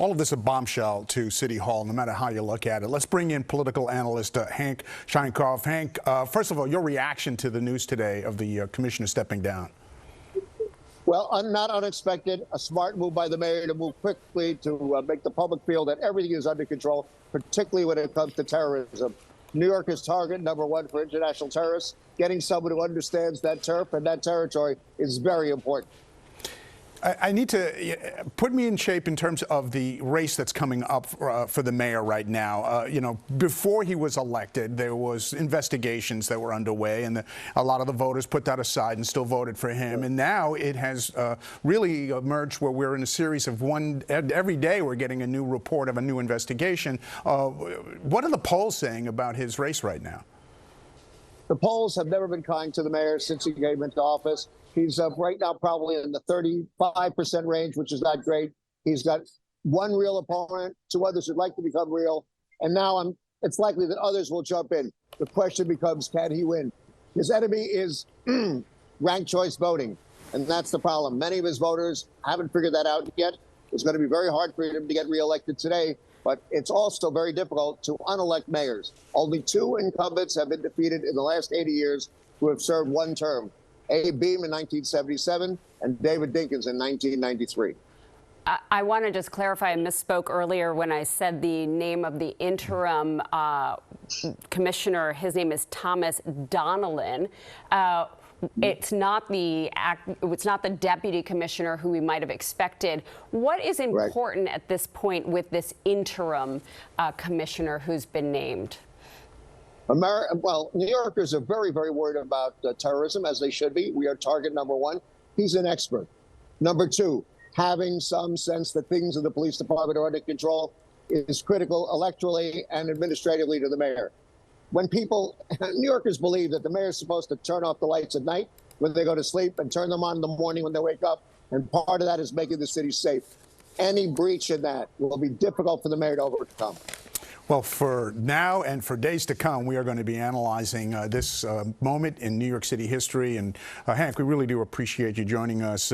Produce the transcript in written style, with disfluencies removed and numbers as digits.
all of this a bombshell to City Hall, no matter how you look at it. Let's bring in political analyst Hank Sheinkopf. Hank, first of all, your reaction to the news today of the commissioner stepping down. Well, not unexpected. A smart move by the mayor to move quickly to make the public feel that everything is under control, particularly when it comes to terrorism. New York is target number one for international terrorists. Getting someone who understands that turf and that territory is very important. I need to put me in shape in terms of the race that's coming up for the mayor right now. You know, before he was elected, there was investigations that were underway, and a lot of the voters put that aside and still voted for him. And now it has really emerged where we're in a series of every day we're getting a new report of a new investigation. What are the polls saying about his race right now? The polls have never been kind to the mayor since he came into office. He's right now probably in the 35% range, which is not great. He's got one real opponent, two others who'd like to become real, and now it's likely that others will jump in. The question becomes, can he win? His enemy is ranked choice voting, and that's the problem. Many of his voters haven't figured that out yet. It's going to be very hard for him to get reelected today, but it's also very difficult to unelect mayors. Only two incumbents have been defeated in the last 80 years who have served one term. Abe Beame in 1977 and David Dinkins in 1993. I want to just clarify, I misspoke earlier when I said the name of the interim commissioner. His name is Thomas Donnellan. It's not the deputy commissioner who we might have expected. What is important at this point with this interim commissioner who's been named? Well, New Yorkers are very, very worried about terrorism, as they should be. We are target number one. He's an expert. Number two, having some sense that things in the police department are under control is critical electorally and administratively to the mayor. When New Yorkers believe that the mayor is supposed to turn off the lights at night when they go to sleep and turn them on in the morning when they wake up, and part of that is making the city safe. Any breach in that will be difficult for the mayor to overcome. Well, for now and for days to come, we are going to be analyzing this moment in New York City history. And Hank, we really do appreciate you joining us.